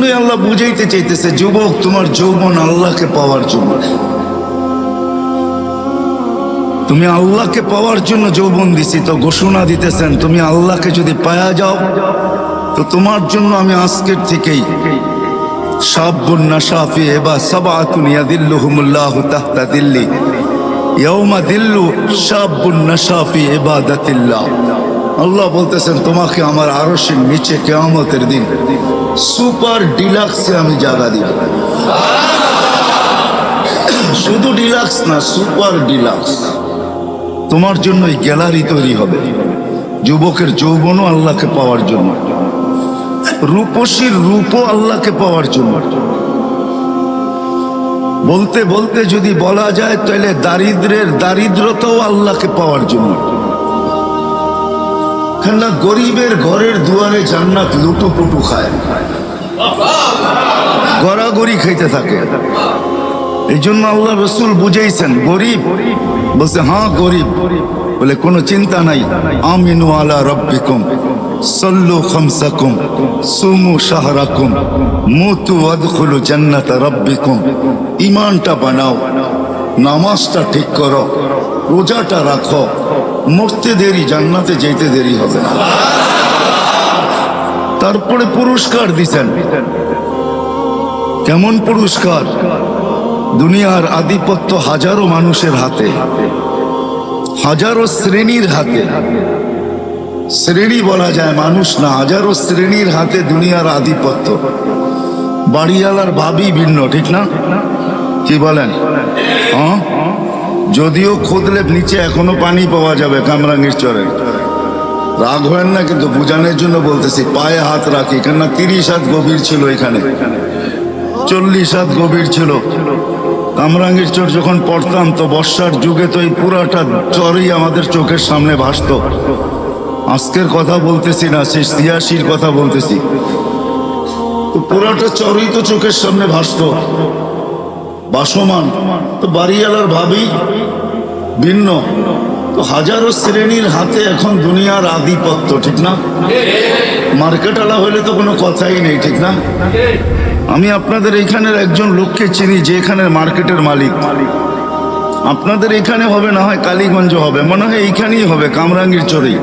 জন্যই আল্লাহ বুঝাইতে চাইতেছে, যুবক তোমার যৌবন আল্লাহকে পাওয়ার জন্য। তুমি আল্লাহকে পাওয়ার জন্য যৌবন দিছি, তো ঘোষণা দিতেছেন তুমি আল্লাহকে যদি পায়া যাও তো তোমার জন্য আমি আজকের থেকেই শাবুন নাশা ফি সাবআতুন ইয়াদিল্লুহুমুল্লাহু তাহতা দিল্লি ইয়াউমা দিল্লু শাবুন নাশা ফি ইবাদাতিল্লাহ। আল্লাহ বলতেছেন তোমাকে আমার আরশের নিচে কিয়ামতের দিন সুপার ডিলাক্সে আমি জায়গা দিব। শুধু ডিলাক্স না, সুপার ডিলাক্স। তোমার জন্য এই গ্যালারি তৈরি হবে। যুবকের যৌবনও আল্লাহকে পাওয়ার জন্য, রূপসীর রূপও আল্লাহকে পাওয়ার জন্য। বলতে বলতে যদি বলা যায় তাহলে দারিদ্রের দারিদ্রতাও আল্লাহকে পাওয়ার জন্য। কেননা গরিবের ঘরের দুয়ারে জান্নাত লুটুপুটু খায়, গড়াগড়ি খাইতে থাকে। এই জন্য আল্লাহ রসুল বুঝাইছেন গরিব, বলছে হ্যাঁ গরিব, বলে কোনো চিন্তা নাই, আমিনু আলা রব্বিকুম সল্লু খামসাকুম সুমু শাহরাকুম মুতু ওয়াদখুলু জান্নাত রব্বিকুম। ঈমানটা বানাও, নামাজটা ঠিক করো, রোজাটা রাখো, মরতে দেরি, জান্নাতে যেতে দেরি হবে না। তারপরে পুরস্কার দিছেন। কেমন পুরস্কার? দুনিয়ার আধিপত্য হাজারো মানুষের হাতে, হাজারো শ্রেণীর হাতে। শ্রেণী বলা যায়, মানুষ না, হাজারো শ্রেণীর হাতে দুনিয়ার আধিপত্য। বাড়িওয়ালার ভাবি ভিন্ন, ঠিক না? কি বলেন? হ্যাঁ, যদিও খুদলে নিচে এখনো পানি পাওয়া যাবে কামরাঙ্গীর চরে। রাগ হয় না, কিন্তু বুঝানোর জন্য বলতেছি, পায়ে হাত রাখি। কেননা 30 হাত গভীর ছিল এখানে, 40 হাত গভীর ছিল। কামরাঙ্গীর চর যখন পড়তাম তো বর্ষার যুগে তো এই পুরাটা চরই আমাদের চোখের সামনে ভাসত। আজকের কথা বলতেছি না, সেই 86-র কথা বলতেছি। তো পুরাটা চরই তো চোখের সামনে ভাসত, ভাসমান। তো বাড়িওয়ালার ভাবি ভিন্ন। তো হাজারো শ্রেণীর হাতে এখন দুনিয়ার আধিপত্য, ঠিক না? মার্কেটওয়ালা হলে তো কোনো কথাই নেই, ঠিক না? আমি আপনাদের এখানের একজন লোককে চিনি যে এখানের মার্কেটের মালিক। আপনাদের এখানে হবে না হয় কালীগঞ্জ হবে, মনে হয় এইখানেই হবে, কামরাঙ্গীর চরেই।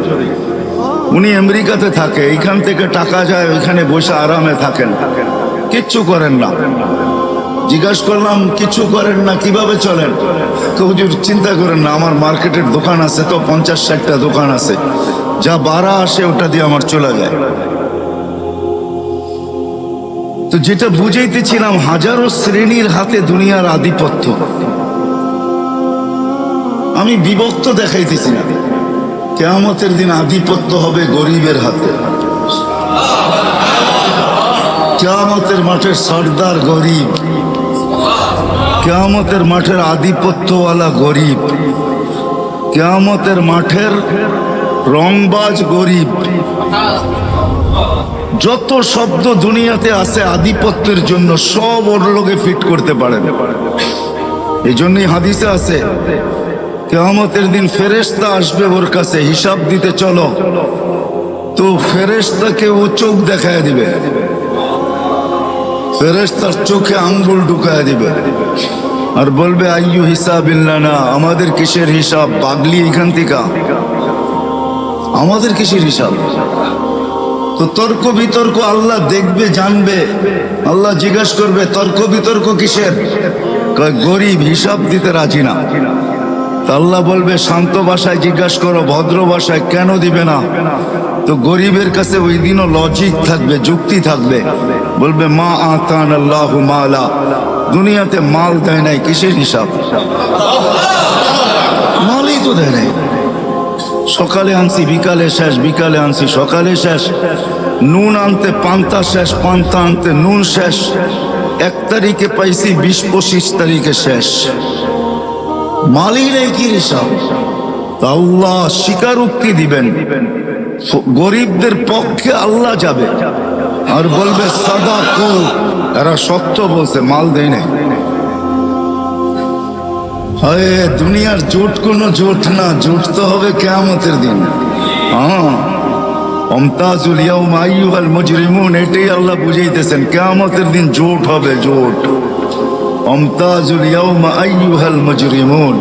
উনি আমেরিকাতে থাকে, এইখান থেকে টাকা যায়, ওইখানে বসে আরামে থাকেন, কিচ্ছু করেন না। জিজ্ঞাসা করলাম কিছু করেন না, কিভাবে চলেন? হুজুর চিন্তা করেন না, আমার মার্কেটের দোকান আছে তো, 50-60টা দোকান আছে, যা বাড়া আসে ওটা দিয়ে আমার চলে যায়। তো যেটা বুঝাইতেছিলাম, হাজারো শ্রেণীর হাতে দুনিয়ার আধিপত্য। আমি বিভক্ত দেখাইতেছি না, কিয়ামতের দিন আধিপত্য হবে গরিবের হাতে। কিয়ামতের মাঠের সর্দার গরিব, কিয়ামতের মাঠের আধিপত্যওয়ালা গরিব, কিয়ামতের মাঠের রংবাজ গরিব। যত শব্দ দুনিয়াতে আছে আধিপত্যের জন্য, সব ওর লোকে ফিট করতে পারেন। এই জন্যই হাদিসে আছে কিয়ামতের দিন ফেরেশতা আসবে ওর কাছে হিসাব দিতে, চলো। তো ফেরেশতাকে ও চোখ দেখায় দিবে, ফেরেশতার চোখে আঙ্গুল ঢুকায় দিবে আর বলবে আইয়ু হিসাবিল্লানা, আমাদের কিসের হিসাব? পাগলি এখান থেকে, আমাদের কিসের হিসাব? তো তর্ক বিতর্ক আল্লাহ দেখবে, জানবে। আল্লাহ জিজ্ঞাসা করবে তর্ক বিতর্ক কিসের? গরিব হিসাব দিতে রাজি না। আল্লাহ বলবে শান্ত ভাষায় জিজ্ঞাসা করো, ভদ্র ভাষায়, কেন দিবে না? তো গরিবের কাছে ওই দিনও লজিক থাকবে, যুক্তি থাকবে। বলবে মা আতান আল্লাহু মালা, দুনিয়াতে মাল দেয় নাই, কিসের হিসাব? মালই তো দেয় নাই। সকালে আনছি বিকালে শেষ, বিকালে আনছি সকালে শেষ। নুন আনতে পান্তা শেষ, পান্তা আনতে নুন শেষ। 1 তারিখে পাইছি, 20-25 তারিখে শেষ। মালই নেই, কি হিসাব? আল্লাহ স্বীকারোক্তি দিবেন, গরিবদের পক্ষে আল্লাহ যাবে আর বলবে সাদাকু, এরা সত্য বলছে, মাল দেয় নাই। দুনিয়ার জোট কোনো জোট না, জোট তো হবে কিয়ামতের দিন। হ্যাঁ, অমতাজুল ইয়াউমা আইয়ুহাল মুজরিমুন, এটাই আল্লাহ বুঝাইতেছেন কিয়ামতের দিন জোট হবে, জোট। অমতাজুল ইয়াউমা আইয়ুহাল মুজরিমুন,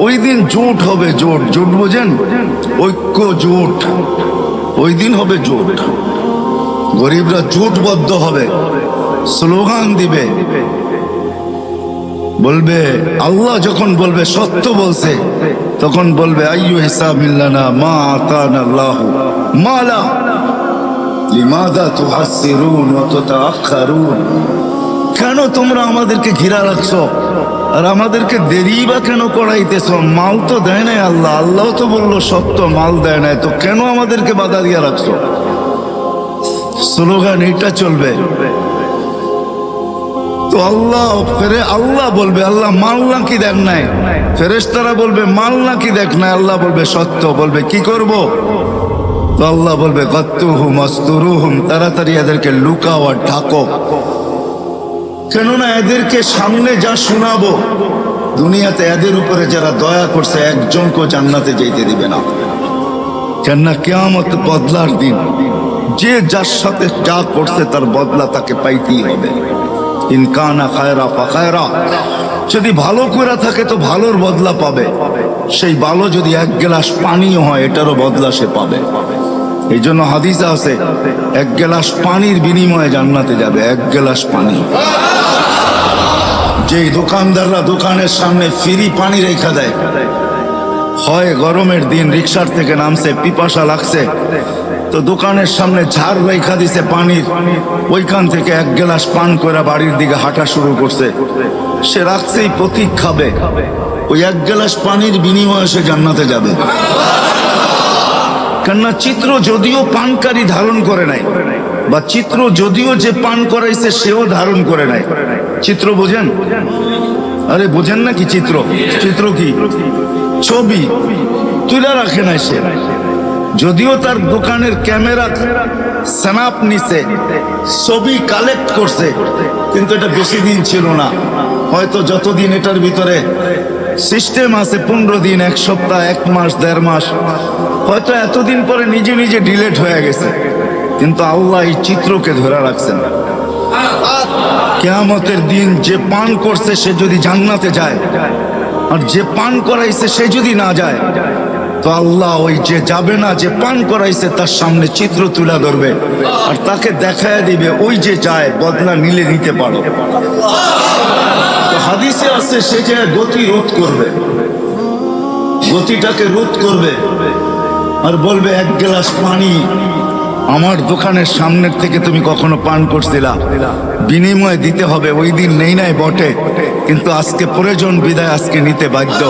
ওই দিন জোট হবে, জোট। জোট বোঝেন? ঐক্য, জোট। ওই দিন হবে জোট। গরিবরা জোটবদ্ধ হবে, স্লোগান দিবে, বলবে, আল্লাহ যখন বলবে সত্য বলছে, তখন বলবে আইয়ু হিসাবিল্লানা মা আতানা আল্লাহু মালা লিমাযা তুহাসসিরুন ওয়া তাতাআখারুন। কেন তোমরা আমাদেরকে ঘিরা রাখছো আর আমাদেরকে দেরি বা কেন করাইতেছ? মাল তো দেয় নাই আল্লাহ, আল্লাহ তো বললো সত্য, মাল দেয় নাই, তো কেন আমাদেরকে বাধা দিয়ে রাখছো? স্লোগান এটা চলবে। তো আল্লাহ বলবে, আল্লাহ মাল নাকি দেখ নাই? ফেরেশতারা বলবে মাল নাকি দেখ নাই? আল্লাহ বলবে সত্য। বলবে কি করব? তো আল্লাহ বলবে গাত্তুহুম আস্তুরুহুম, তাড়াতাড়ি এদেরকে লুকাও আর ঢাকো। কেননা এদেরকে সামনে যা শোনাবো, দুনিয়াতে এদের উপরে যারা দয়া করছে একজনকেও জান্নাতে যেতে দিবে না। কেননা কিয়ামত বদলার দিন, যে যার সাথে যা করছে তার বদলা তাকে পাইতেই হবে। ইনকানা খায়রা ফাখায়রা, যদি ভালো করে থাকে তো ভালোর বদলা পাবে। সেই ভালো যদি এক গ্লাস পানিও হয়, এটারও বদলা সে পাবে। এই জন্য হাদিসে আছে, এক গ্লাস পানির বিনিময়ে জান্নাতে যাবে, এক গ্লাস পানি। যেই দোকানদাররা দোকানের সামনে ফ্রি পানি রেখা দেয়, হয় গরমের দিন রিক্সার থেকে নামছে, পিপাসা লাগছে, তো দোকানের সামনে ঝাড় রেখা দিছে পানির, ওইখান থেকে এক গ্লাস পান করে বাড়ির দিকে হাঁটা শুরু করছে। সে রাখছেই প্রতীক খাবে, ওই এক গ্লাস পানির বিনিময়ে সে জান্নাতে যাবে। কেননা চিত্র যদিও পানকারী ধারণ করে নাই, বা চিত্র যদিও যে পান করাইছে সেও ধারণ করে নাই। চিত্র বোঝেন? আরে বোঝেন না কি চিত্র? চিত্র কি? ছবি তুলে রাখে নাই সে, যদিও তার দোকানের ক্যামেরা স্ন্যাপ নিছে, ছবি কালেক্ট করছে, কিন্তু এটা বেশি দিন ছিল না। হয়তো যতদিন এটার ভিতরে সিস্টেম আছে, 15 দিন, 1 সপ্তাহ, 1 মাস, 1.5 মাস, হয়তো এতদিন পরে নিজে নিজে ডিলেট হয়ে গেছে। কিন্তু আল্লাহ এই চিত্রকে ধরে রাখছেন। কিয়ামতের দিন যে পান করছে সে যদি জান্নাতে যায়, আর যে পান করাইছে সে যদি না যায়, তো আল্লাহ ওই যে যাবে না, যে পান করাইছে তার সামনে চিত্র তুলে ধরবে আর তাকে দেখায় দিবে, ওই যে যায় বদলা নিলে নিতে পারো। তো হাদিসে আছে সে যে গতি রোধ করবে, গতিটাকে রোধ করবে আর বলবে, এক গ্লাস পানি আমার দোকানের সামনের থেকে তুমি কখনো পান করছিলা, বিনিময় দিতে হবে। ওই দিন নেই নাই বটে, কিন্তু আজকে প্রয়োজন বিদায় আজকে নিতে বাধ্য।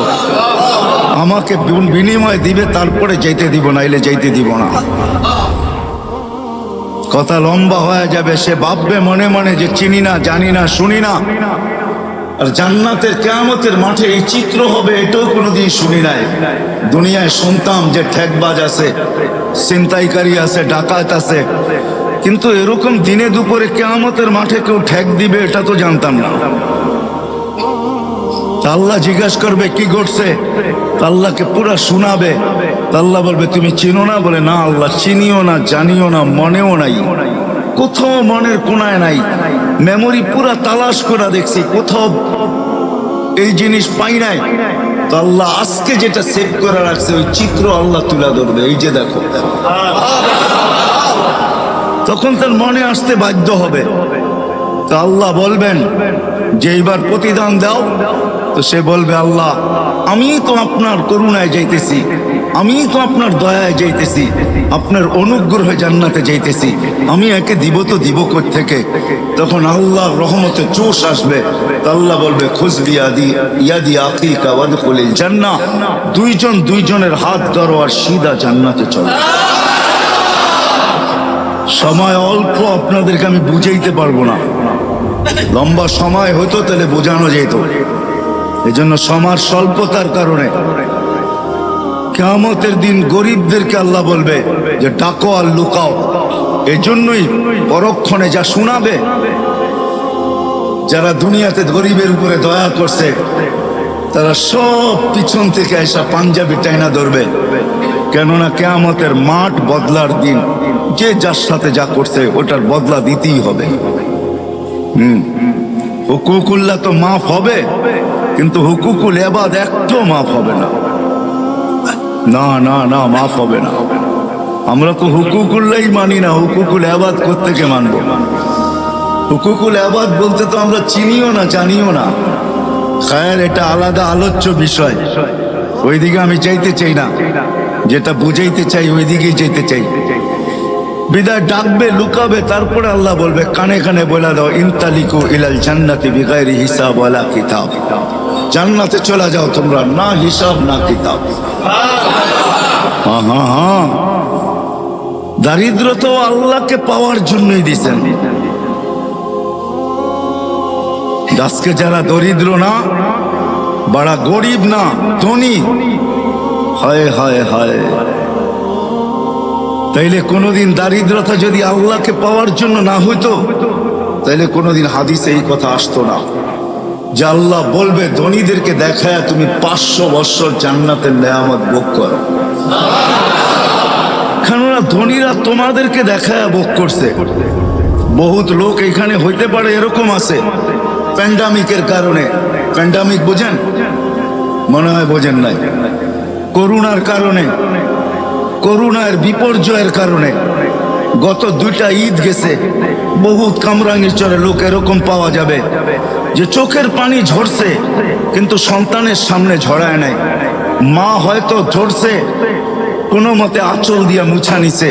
আমাকে বিনিময় দিবে, তারপরে যেতে দিব, নাইলে যেতে দিব না। কথা লম্বা হয়ে যাবে। সে ভাববে মনে মনে যে চিনি না, জানি না, শুনি না। আর জান্নাতের কিয়ামতের মাঠে এই চিত্র হবে, এটাও কোনোদিন শুনি নাই। দুনিয়ায় শুনতাম যে ঠেকবাজ আছে, ছিনতাইকারী আছে, ডাকাত আছে, কিন্তু এরকম দিনে দুপুরে কিয়ামতের মাঠে কেউ ঠেক দিবে এটা তো জানতাম না। আল্লাহ জিজ্ঞাসা করবে কি ঘটছে, আল্লাহকে পুরা শোনাবে। আল্লাহ বলবে তুমি চিনো না? বলে না আল্লাহ, চিনিও না, জানিও না, মনেও নাই, কোথাও মনের কোনায় নাই। মেমোরি পুরা তালাশ করে দেখছি, কোথাও এই জিনিস পাই নাই। তো আল্লাহ আজকে যেটা সেভ করে রাখছে ওই চিত্র আল্লাহ তুলে ধরবে, এই যে দেখো। তখন তার মনে আসতে বাধ্য হবে। তো আল্লাহ বলবেন যে এইবার প্রতিদান দাও। তো সে বলবে আল্লাহ আমি তো আপনার করুণায় যাইতেছি, আমি তো আপনার দয়ায় যাইতেছি, আপনার অনুগ্রহে জান্নাতে যাইতেছি, আমি একে দিব তো দিব কোত্থেকে? তখন আল্লাহর রহমতে জোশ আসবে। আল্লাহ বলবে খুজবি ইয়াদি আখিকা ওয়াদখুলিল জান্নাহ, দুইজন দুইজনের হাত ধরো আর সিধা জান্নাতে চলো। সময় অল্প, আপনাদেরকে আমি বুঝাইতে পারবো না। লম্বা সময় হতো তাহলে বোঝানো যেত, এজন্য সময়ের স্বল্পতার কারণে কিয়ামতের দিন গরিবদেরকে আল্লাহ বলবে যে ডাকো আর লুকাও। এজন্যই পরক্ষণে যা শোনাবে, যারা দুনিয়াতে গরিবের উপরে দয়া করছে তারা সব পিছন থেকে এসে পাঞ্জাবি টাইনা ধরবে, কেননা কিয়ামতের মাঠ বদলার দিন, যে যার সাথে যা করছে ওটার বদলা দিতেই হবে। হুকুকুল্লাহ তো মাফ হবে, কিন্তু হুকুকুল ইবাদ একটাও মাফ হবে না। না না না, মাফ হবে না। আমরা তো হুকুকুল্লাহ মানি না, হুকুকুল ইবাদ কোত্থেকে মানবো? হুকুকুল ইবাদ বলতে তো আমরা চিনিও না, জানিও না। খায়ের, এটা আলাদা আলোচ্য বিষয়, ওইদিকে আমি চাইতে চাই না। যেটা বুঝাইতে চাই ওইদিকেই যেতে চাই। বিদায় ডাকবে, লুকাবে, তারপরে আল্লাহ বলবে কানে কানে বলে দাও, ইনতালিকু ইলাল জান্নাতি বিগাইরি হিসাব ওয়ালা কিতাব। জান্নাতে চলে যাও তোমরা, না হিসাব না কিতাব। হ্যাঁ হ্যাঁ হ্যাঁ, দারিদ্র তো আল্লাহকে পাওয়ার জন্যই দিয়েছেন। আজকে যারা দরিদ্র না, বড় গরিব না, ধনী, হায় হায় হায়, তাইলে কোনোদিন দারিদ্রতা যদি আল্লাহকে পাওয়ার জন্য না হইতো, তাইলে কোনোদিন হাদিসে এই কথা আসতো না যে আল্লাহ বলবে ধনীদেরকে দেখায় তুমি 500 বছর জান্নাতের নেয়ামত ভোগ করো। কেননা ধনীরা তোমাদেরকে দেখায় ভোগ করছে। বহুত লোক এখানে হইতে পারে এরকম আছে প্যান্ডামিকের কারণে। প্যান্ডামিক বোঝেন? মনে হয় বোঝেন নাই। করোনার কারণে, করোনার বিপর্যয়ের কারণে গত 2টা ঈদ গেছে, বহুত কামরাঙ্গীরচরে লোক এরকম পাওয়া যাবে যে চোখের পানি ঝরছে কিন্তু সন্তানের সামনে ঝরায় নাই। মা হয়তো ঝরছে, কোনো মতে আঁচল দিয়া মুছা নিছে,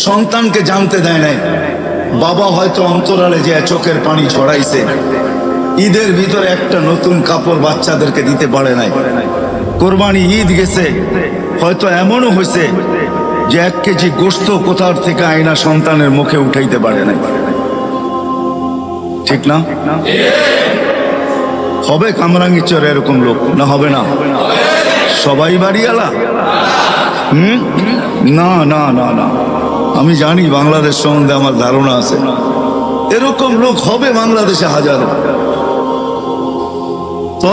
সন্তানকে জানতে দেয় নাই। বাবা হয়তো অন্তরালে যে চোখের পানি ঝরাইছে। ঈদের ভিতরে একটা নতুন কাপড় বাচ্চাদেরকে দিতে পারে নাই। কোরবানি ঈদ গেছে, হয়তো এমনও হয়েছে যে 1 কেজি গোশত কোথার থেকে আয়না সন্তানের মুখে উঠাইতে পারে নাই। ঠিক না? হবে কামরাঙ্গীরচরে এরকম লোক, না হবে না? সবাই বাড়িওয়ালা? না না না না, আমি জানি বাংলাদেশ সম্বন্ধে আমার ধারণা আছে। এরকম লোক হবে বাংলাদেশে হাজারো।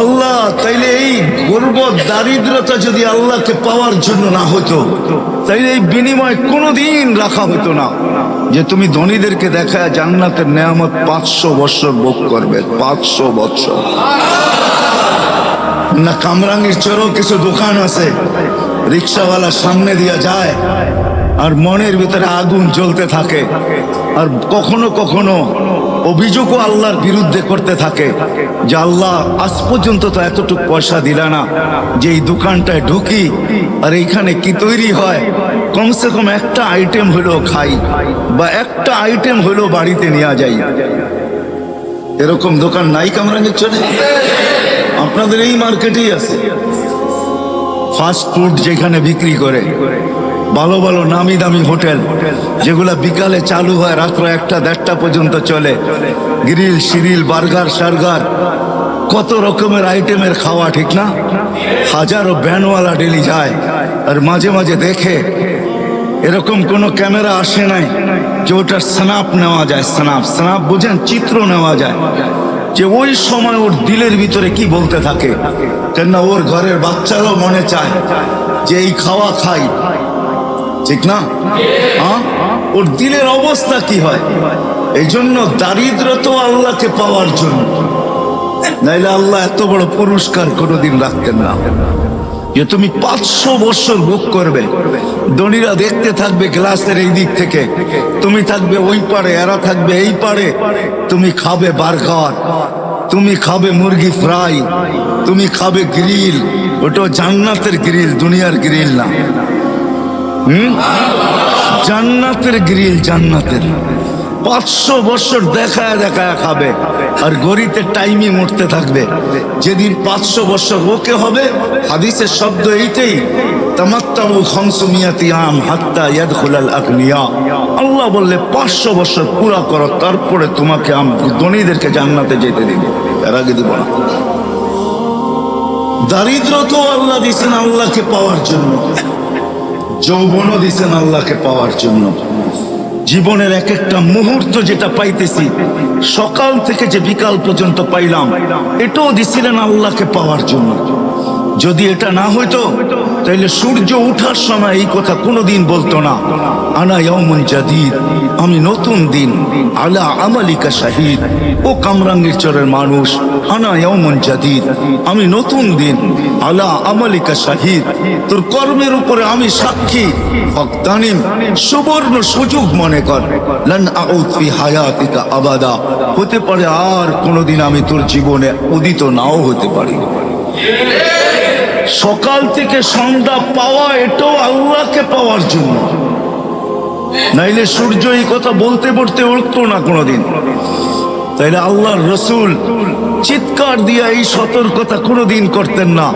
আল্লাহ তাইলে এই গর্বত দারিদ্রতা যদি আল্লাহকে পাওয়ার জন্য না হতো, তাইলে এই বিনিময় কোনোদিন রাখা হতো না যে তুমি ধনীদেরকে দেখায় জান্নাতের নেয়ামত 500 বছর ভোগ করবে। 500 বছর না। কামরাঙ্গীরচরেও কিছু দোকান আছে, রিক্সাওয়ালা সামনে দিয়া যায় আর মনের ভিতরে আগুন জ্বলতে থাকে, আর কখনো কখনো অভিযোগও আল্লাহর বিরুদ্ধে করতে থাকে যে আল্লাহ আজ পর্যন্ত তো এতটুকু পয়সা দিলা না যে এই দোকানটায় ঢুকি আর এইখানে কি তৈরি হয়, কমসে কম একটা আইটেম হইলো খাই বা একটা আইটেম হইলো বাড়িতে নিয়ে যাই। এরকম দোকান নাই কামরাঙ্গীরচরে? আপনাদের এই মার্কেটেই আছে। ফাস্ট ফুড যেখানে বিক্রি করে, ভালো ভালো নামি দামি হোটেল যেগুলা বিকালে চালু হয়, রাত্র 1টা-1:30 পর্যন্ত চলে। গ্রিল শিরিল, বার্গার সার্গার, কত রকমের আইটেমের খাওয়া, ঠিক না? হাজারো ব্যানওয়ালা ডেলি যায়, আর মাঝে মাঝে দেখে এরকম কোনো ক্যামেরা আসে নাই যে ওটার স্ন্যাপ নেওয়া যায়। স্ন্যাপ বুঝেন? চিত্র নেওয়া যায় যে ওই সময় ওর দিলের ভিতরে কি বলতে থাকে, কেননা ওর ঘরের বাচ্চারাও মনে চায় যে এই খাওয়া খাই, ঠিক না? হ্যাঁ, ওর দিলের অবস্থা কি হয়। এই জন্য দারিদ্র তো আল্লাহকে পাওয়ার জন্য, নাইলে আল্লাহ এত বড় পুরস্কার কোনোদিন রাখতেন না যে তুমি 500 বছর ভোগ করবে। ধনীরা দেখতে থাকবে গ্লাসের এই দিক থেকে, তুমি থাকবে ওই পারে, এরা থাকবে এই পারে। তুমি খাবে বার্গার, তুমি খাবে মুরগি ফ্রাই, তুমি খাবে গ্রিল। ওটা জান্নাতের গ্রিল, দুনিয়ার গ্রিল না। জান্নাতের গ্রিল, জান্নাতের। 500 বছর দেখায় দেখায় খাবে, আর গড়িতে টাইমই মরতে থাকবে। যেদিন 500 বছর ওকে হবে, হাদিসের শব্দ এইটাই, তামাত্তাউ 500 আম হাত্তা ইয়াদখুলাল আগনিয়া। আল্লাহ বললে 500 বছর পুরা করো, তারপরে তোমাকে ধনীদেরকে জান্নাতে যেতে দিব, এর আগে দিব না। দারিদ্র তো আল্লাহ দিয়েছেন আল্লাহকে পাওয়ার জন্য, যৌবনও দিয়েছেন আল্লাহকে পাওয়ার জন্য। জীবনের এক একটা মুহূর্ত যেটা পাইতেছি, সকাল থেকে যে বিকাল পর্যন্ত পাইলাম, এটাও দিছিলেন আল্লাহকে পাওয়ার জন্য। যদি এটা না হইতো তাইলে সূর্য উঠার সময় এই কথা কোনোদিন বলতো না, আনা ইয়াউমুন জাদীদ, আমি নতুন দিন, আলা আমালিকা শাহিদ, ও কামরাঙ্গীর চরের মানুষ, আনা ইয়াউমুন জাদীদ, আমি নতুন দিন, আলা আমালিকা শাহিদ, তোর কর্মের উপরে আমি সাক্ষী, ফাগতানিম, সুবর্ণ সুযোগ মনে কর, লান আউদ ফি হায়াতিকা আবাদা, হতে পারে আর কোনোদিন আমি তোর জীবনে উদিত নাও হতে পারি। সকাল থেকে সন্ধ্যা পাওয়া এটাও আল্লাহকে পাওয়ার জন্য, নাইলে সূর্য এই কথা বলতে বলতে উঠতো না কোনোদিন। তাইলে আল্লাহর রসুল চিৎকার দিয়া এই সতর্কতা কোনোদিন করতেন না,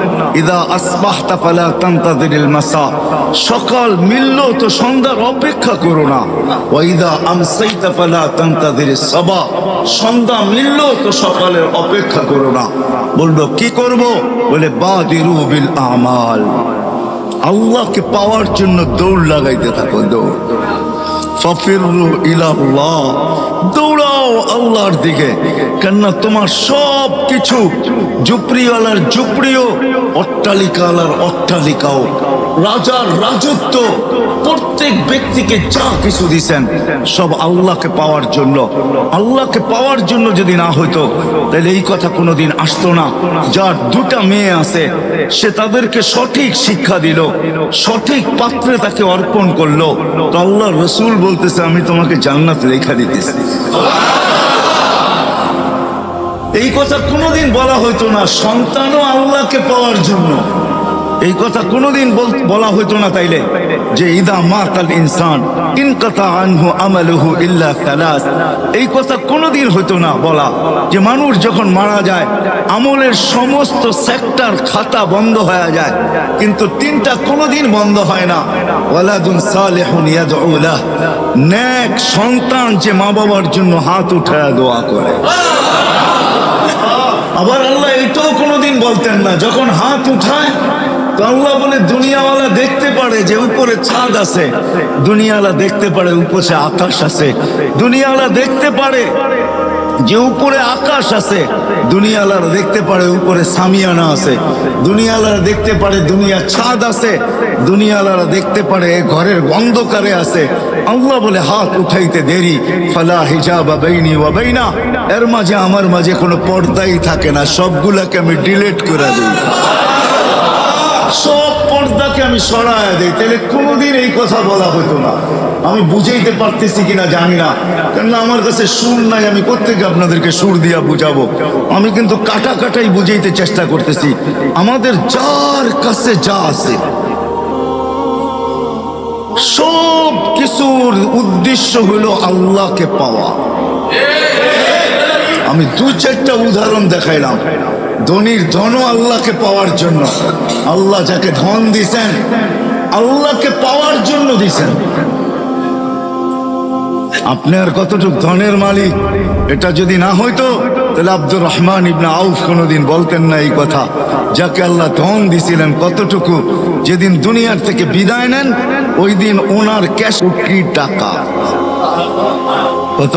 ইদা আসবাহতা ফালা তানতাযিরিল মাসা, সকাল মিলল তো সন্ধ্যার অপেক্ষা করো না, ওয়া ইদা আমসাইতা ফালা তানতাযিরিস সাবা, সন্ধ্যা মিলল তো সকালের অপেক্ষা করো না। বললো কি করব? বলে বাদিরু বিল আমাল, আল্লাহকে পাওয়ার জন্য দৌড় লাগাইতে থাকো, দৌড়। ফাফিরু ইলাল্লাহ, দৌড়াও আল্লাহর দিকে, কেননা তোমার সব কিছু, ঝুপড়িওয়ালার ঝুপড়িও, অট্টালিকাওয়ালার অট্টালিকাও, রাজার রাজত্ব, প্রত্যেক ব্যক্তিকে যা কিছু দিছেন সব আল্লাহকে পাওয়ার জন্য। আল্লাহকে পাওয়ার জন্য যদি না হইতো তাহলে এই কথা কোনোদিন আসতো না। যার দুটা মেয়ে আছে সে তাদেরকে সঠিক শিক্ষা দিল, সঠিক পাত্রে তাকে অর্পণ করলো, তো আল্লাহ রসুল বলতেছে আমি তোমাকে জান্নাত লেখা দিতেছি। এই কথা কোনোদিন বলা হইতো না সন্তানও আল্লাহকে পাওয়ার জন্য, এই কথা কোনোদিন বলা হইতো না। তাইলে যে ইদা মাতাল ইনসান ইনকাতা আনহু আমালুহু ইল্লা সালাস, এই কথা কোনোদিন হইতো না বলা যে মানুষ যখন মারা যায় আমলের সমস্ত সেক্টর খাতা বন্ধ হয়ে যায়, কিন্তু তিনটা কোনোদিন বন্ধ হয় না, ওয়ালাদুন সালিহুন ইয়াদউ লাহ, নেক সন্তান যে মা বাবার জন্য হাত উঠায় দোয়া করে। আবার আল্লাহ এটাও কোনোদিন বলতেন না যখন হাত উঠায় তো আল্লাহ বলে দুনিয়াওয়ালা দেখতে পারে যে উপরে ছাদ আছে, দুনিয়াওয়ালা দেখতে পারে উপরে আকাশ আছে, দুনিয়াওয়ালা দেখতে পারে যে উপরে আকাশ আছে, দুনিয়াওয়ালারা দেখতে পারে উপরে সামিয়ানা আছে, দুনিয়াওয়ালারা দেখতে পারে দুনিয়ার ছাদ আছে, দুনিয়াওয়ালারা দেখতে পারে ঘরের অন্ধকারে আছে। আল্লাহ বলে হাত উঠাইতে দেরি, ফালা হিজাবা বাইনি ওয়া বাইনা, এর মাঝে আমার মাঝে কোনো পর্দাই থাকে না, সবগুলাকে আমি ডিলিট করে দিই, সব পর্দাকে আমি সরায় দিই। তাহলে কোনোদিন এই কথা বলা হতো না। আমি বুঝাইতে পারতেছি কিনা জানি না, কেননা আমার কাছে সুর নাই, আমি কোত্থেকে আপনাদেরকে সুর দিয়া বুঝাবো। আমি কিন্তু কাটা কাটাই বুঝাইতে চেষ্টা করতেছি। আমাদের যার কাছে যা আছে সব কিছুর উদ্দেশ্য হলো আল্লাহকে পাওয়া। আমি দু চারটা উদাহরণ দেখাইলাম। ধনীর ধনও আল্লাহকে পাওয়ার জন্য, আল্লাহ যাকে ধন দিছেন আল্লাহকে পাওয়ার জন্য দিছেন। আপনি আর কতটুক ধনের মালিক এটা যদি না হইতো তাহলে আব্দুর রহমান ইবনে আউফ কোনোদিন বলতেন না এই কথা। যাকে আল্লাহ ধন দিছিলেন কতটুকু, যেদিন দুনিয়ার থেকে বিদায় নেন ওই দিন ওনার ক্যাশ কোটি টাকা। কত?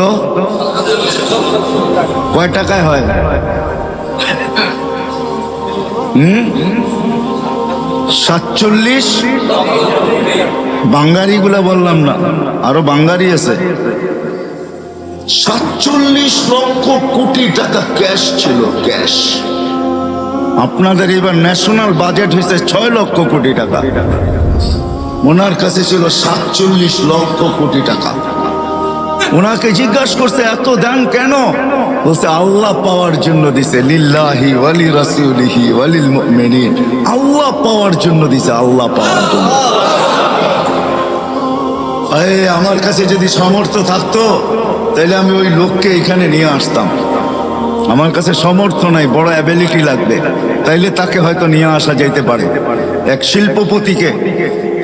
কয় টাকায় হয়? 47 বাঙ্গারি গুলা বললাম না, আরো বাঙ্গারি আছে। 47 লক্ষ কোটি টাকা ক্যাশ ছিল, ক্যাশ। আপনাদের এবার ন্যাশনাল বাজেট হয়েছে 6 লক্ষ কোটি টাকা, ওনার কাছে ছিল 47 লক্ষ কোটি টাকা। ওনাকে জিজ্ঞাসা করছে এত দান কেন? বলছে আল্লাহ পাওয়ার জন্য দিছে, লিল্লাহি ওয়ালি রাসূলিহি ওয়ালিল মুমিনিন, আল্লাহ পাওয়ার জন্য দিছে, আল্লাহ পাওয়ার জন্য। আমার কাছে যদি সামর্থ্য থাকতো তাহলে আমি ওই লোককে এখানে নিয়ে আসতাম। আমার কাছে সামর্থ্য নাই, বড় অ্যাবিলিটি লাগবে, তাইলে তাকে হয়তো নিয়ে আসা যাইতে পারে। এক শিল্পপতিকে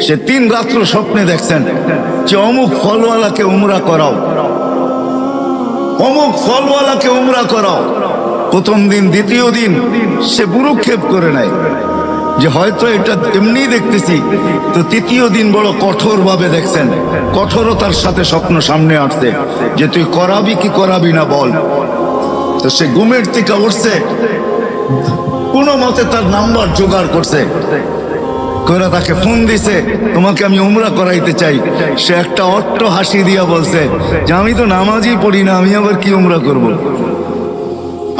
সে 3 রাত্র স্বপ্নে দেখছেন যে অমুক ফলওয়ালাকে উমরা করাও, অমুক ফলওয়ালাকে উমরা করাও। প্রথম দিন দ্বিতীয় দিন সে বুরুক্ষেপ করে নাই যে হয়তো এটা এমনি দেখতেছি, তো তৃতীয় দিন বড় কঠোর ভাবে দেখছেন, কঠোরতার সাথে স্বপ্ন সামনে আসছে যে তুই করাবি কি করাবি না বল। তো সে ঘুমের থেকে উঠছে, কোনো মতে তার নাম্বার জোগাড় করছে, করে তাকে ফোন দিছে, তোমাকে আমি উমরা করাইতে চাই। সে একটা অট্ট হাসি দিয়া বলছে যে আমি তো নামাজই পড়ি না, আমি আবার কি উমরা করব?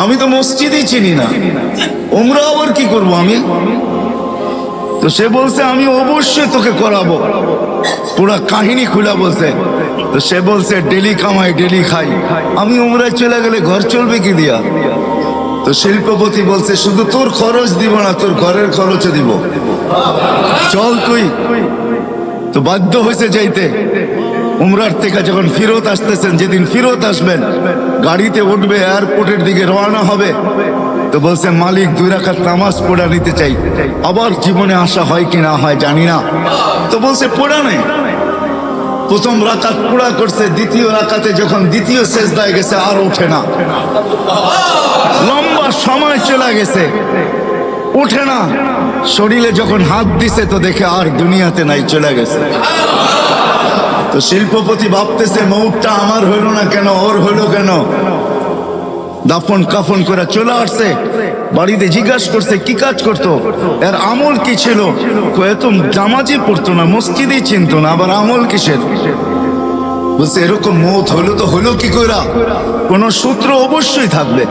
আমি তো মসজিদই চিনি না, উমরা আবার কি করব আমি? তো সে বলছে আমি অবশ্যই তোকে করাবো। পুরা কাহিনী খুলা বলছে। তো সে বলছে ডেলি কামাই ডেলি খাই, আমি উমরায় চলে গেলে ঘর চলবে কি দিয়া? তো শিল্পপতি বলছে শুধু তোর খরচ দিব না, তোর ঘরের খরচও দিব, চল তুই। তো বাধ্য হয়েছে যাইতে। উমরার থেকে যখন ফিরত আসতেছেন, যেদিন ফিরত আসবেন, গাড়িতে উঠবে, এয়ারপোর্টের দিকে রওনা হবে, তো বলছে মালিক 2 রাকাত নামাজ পড়া নিতে চাই। আবার জীবনে আসা হয় কি না হয় জানি না। তো বলছে পড়া নেই। প্রথম রাকাত পুরা করছে, দ্বিতীয় রাকাতে যখন দ্বিতীয় সেজদায় গেছে আর ওঠে না, লম্বা সময় চলে গেছে, ওঠে না। শরীরে যখন হাত দিছে তো দেখে আর দুনিয়াতে নাই, চলে গেছে। তো শিল্পপতি ভাবতেছে মৌতটা আমার হইল না কেন, ওর হইল কেন? দাফন কাফন করে চলে আসছে। বাড়িতে জিজ্ঞাসা করছে কি কাজ করতো, এর আমল কি ছিল? এত জামাজি পড়তো না, মসজিদই চিনতো না, আবার আমল কিসের? বলছে এরকম মৌত হইলো তো হইলো কি কইরা? কোন সূত্র অবশ্যই থাকবে।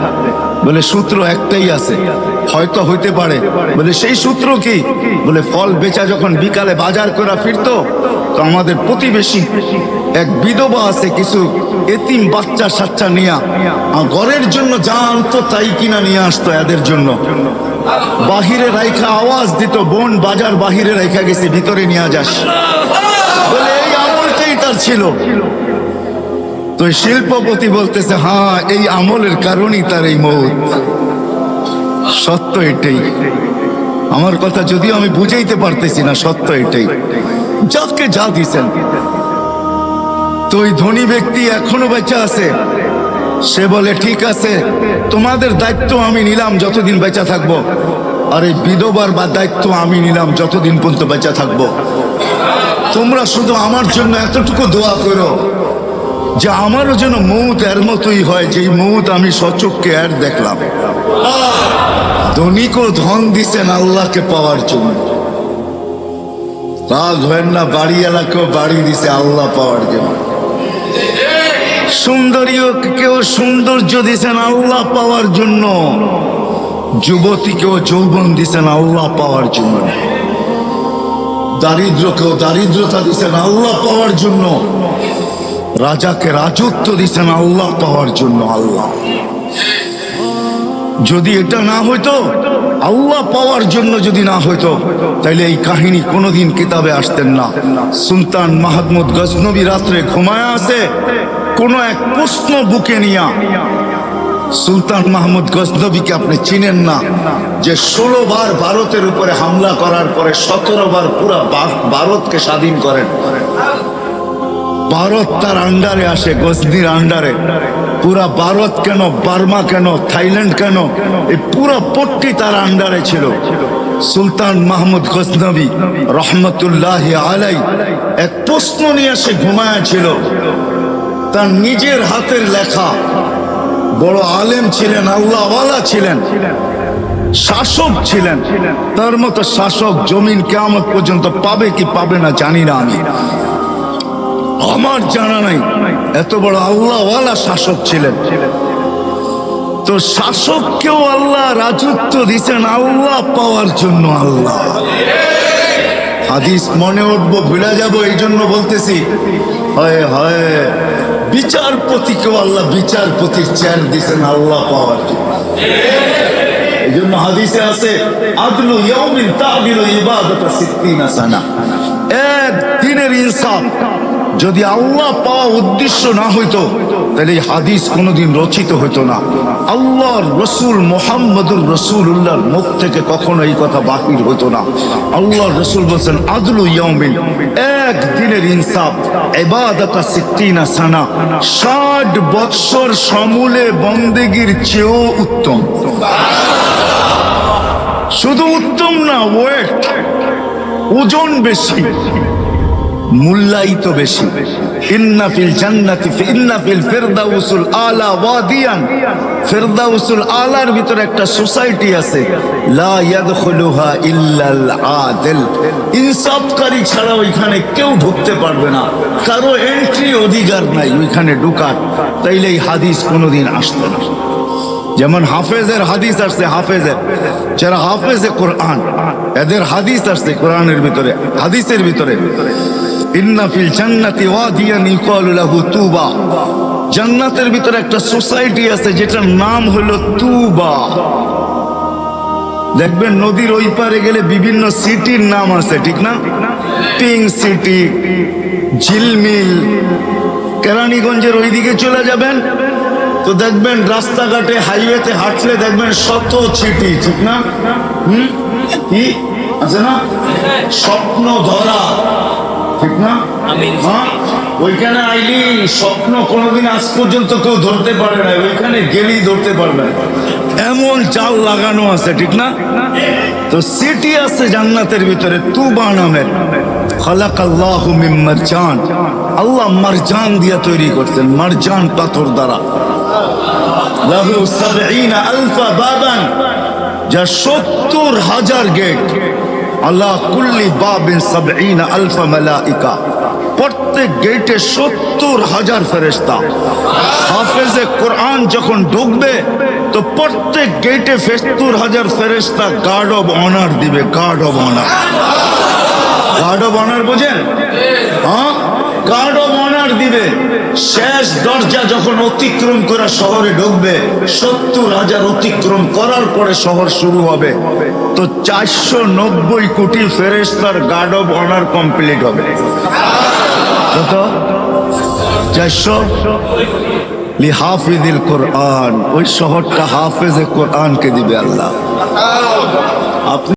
বলে সূত্র একটাই আছে, হয়তো হইতে পারে। বলে সেই সূত্র কি? বলে ফল বেচা যখন বিকালে বাজার করে ফিরতো, তো আমাদের প্রতিবেশী এক বিধবা আছে, কিছু এতিম বাচ্চা সাচ্চা নিয়া ঘরের জন্য যা আনতো তাই কিনা নিয়ে আসতো এদের জন্য। বাহিরে রাইখা আওয়াজ দিত, বোন বাজার বাহিরে রাইখা গেছে, ভিতরে নিয়ে যাস। বলে এই আমলটাই তার ছিল। তো শিল্পপতি বলতেছে হ্যাঁ, এই আমলের কারণেই তার এই মৌত। সত্য এটাই। আমার কথা যদিও আমি বুঝাইতে পারতেছি না, সত্য এটাই। যাকে যা দিছেন। তো ওই ধনী ব্যক্তি এখনো বেঁচে আছে। সে বলে ঠিক আছে, তোমাদের দায়িত্ব আমি নিলাম যতদিন বেঁচে থাকবো, আর এই বিধবার বা দায়িত্ব আমি নিলাম যতদিন পর্যন্ত বেঁচে থাকবো। তোমরা শুধু আমার জন্য এতটুকু দোয়া করো যে আমারও যেন মৌত এর মতোই হয়, যেই মৌত আমি সচক্ষে এর দেখলাম। ধনীকেও ধন দিছেন আল্লাহকে পাওয়ার জন্য। রাগ হয় না, বাড়ি এলাকাও বাড়ি দিছে আল্লাহ পাওয়ার জন্য। সুন্দরীও কেউ সৌন্দর্য দিছেন আল্লাহ পাওয়ার জন্য। যুবতীকেও যৌবন দিছেন আল্লাহ পাওয়ার জন্য। দারিদ্রকেও দারিদ্রতা দিছেন আল্লাহ পাওয়ার জন্য। রাজাকে রাজত্ব দিছেন আল্লাহ পাওয়ার জন্য। আল্লাহ যদি এটা না হইতো, আল্লাহ পাওয়ার জন্য যদি না হইতো, তাইলে এই কাহিনী কোনোদিন কিতাবে আসতেন না। সুলতান মাহমুদ গজনবী রাত্রে ঘুমায়া আছে, কোন এক প্রশ্ন বুকে নিয়া। সুলতান মাহমুদ গজনবীকে আপনি চিনেন না, যে 16 বার ভারতের উপরে হামলা করার পরে 17 বার পুরা ভারতকে স্বাধীন করেন। ভারত তার আন্ডারে আসে, গজনির আন্ডারে। পুরা ভারত কেন, বার্মা কেন, থাইল্যান্ড কেন, এই পুরো পট্টি তার আন্ডারে ছিল। সুলতান মাহমুদ গজনবী রহমতুল্লাহ আলাই এক প্রশ্ন নিয়ে সে ঘুমায়া ছিল। তার নিজের হাতের লেখা, বড় আলেম ছিলেন, আল্লাহওয়ালা ছিলেন, শাসক ছিলেন। তার মতো শাসক জমিন কিয়ামত পর্যন্ত পাবে কি পাবে না জানি না, আমি আমার জানা নাই। এত বড় আল্লাহওয়ালা শাসক ছিলেন। তো শাসককেও আল্লাহ রাজত্ব দিচ্ছেন আল্লাহ পাওয়ার জন্য। আল্লাহ হাদিস মনে উঠবো, ভুলে যাবো, এই জন্য বলতেছি। হয় হয় বিচারপতিকেও আল্লাহ বিচারপতির চেয়ার দিচ্ছেন আল্লাহ পাওয়ার জন্য। এই জন্য হাদিসে আছে আদলু ইয়াউমিন তা'দিলু ইবাদাতা 60 সানা। এক দিনের ইনসাফ যদি আল্লাহ পাওয়া উদ্দেশ্য না হইতো, তাহলে এই হাদিস কোনোদিন রচিত হইতো না। আল্লাহর রসুল মুহাম্মদুর রাসূলুল্লাহর মুখ থেকে কখনো এই কথা বাহির হইতো না। আল্লাহর রসুল বলছেন আদলু ইয়াউমিন, এক দিনের ইনসাফ, ইবাদাতা 60 সানা, 60 বৎসর সমূলে বন্দেগীর চেয়েও উত্তম। শুধু উত্তম না, ওয়েট, ওজন বেশি, মূল্যায়িত বেশি। ইন্না ফিল জান্নাতি ইন্না ফিল ফিরদাউসুল আলা ওয়াদিয়ান, ফিরদাউসুল আলার ভিতরে একটা সোসাইটি আছে, লা ইয়াদখুলুহা ইল্লাল আদিল, ইনসাফকারী ছাড়া ওইখানে কেউ ঢুকতে পারবে না, কারো এন্ট্রি অধিকার নাই ওইখানে ঢুকার। তাইলে এই হাদিস কোনোদিন আসতো না। যেমন হাফেজের হাদিস আসছে, হাফেজের যারা হাফেজে কোরআন, এদের হাদিস আসছে কোরআনের ভিতরে, হাদিসের ভিতরে, ইন্না ফিল জান্নাতি ওয়াদিয়ান ইউকালু লাহু তুবা, জান্নাতের ভিতরে একটা সোসাইটি আছে যেটার নাম হলো তুবা। দেখবেন নদীর ওই পারে গেলে বিভিন্ন সিটির নাম আছে, ঠিক না? পিঙ্ক সিটি, ঝিলমিল। কেরানীগঞ্জের ওইদিকে চলে যাবেন তো দেখবেন রাস্তাঘাটে হাইওয়েতে হাঁটলে দেখবেন শত সিটি, ঠিক না? কি আছে না? স্বপ্ন ধরা, ঠিক না? হ্যাঁ, ওইখানে আইলি স্বপ্ন কোনোদিন আজ পর্যন্ত কেউ ধরতে পারে না, ওইখানে গেলেই ধরতে পারবে, এমন জাল লাগানো আছে, ঠিক না? তো সিটি আছে জান্নাতের ভিতরে তুবা নামের। খালাকাল্লাহু মিন মারজান, আল্লাহ মারজান দিয়া তৈরি করছেন, মারজান পাথর দ্বারা। লাহু ৭০,০০০ বাবান, যা ৭০,০০০ গেট। আলা কুল্লি বাবিন ৭০,০০০ মালাইকা, প্রত্যেক গেটে ৭০,০০০ ফেরেশতা। হাফেজে কোরআন যখন ঢুকবে তো প্রত্যেক গেটে ৭০,০০০ ফেরেশতা গার্ড অব অনার দিবে, guard of honour. Guard of honour বোঝেন? হ্যাঁ, গার্ড অব অনার দিবে। শেষ দরজা যখন অতিক্রম করে শহরে ঢুকবে, ৭০,০০০ অতিক্রম করার পরে শহর শুরু হবে, তো ৪৯০ কোটি ফেরেশতার গার্ড অব অনার কমপ্লিট হবে। কত? ৪০০ লিহাফিজিল কোরআন, ওই শহরটা হাফেজে কোরআনকে দিবে আল্লাহ। আপনি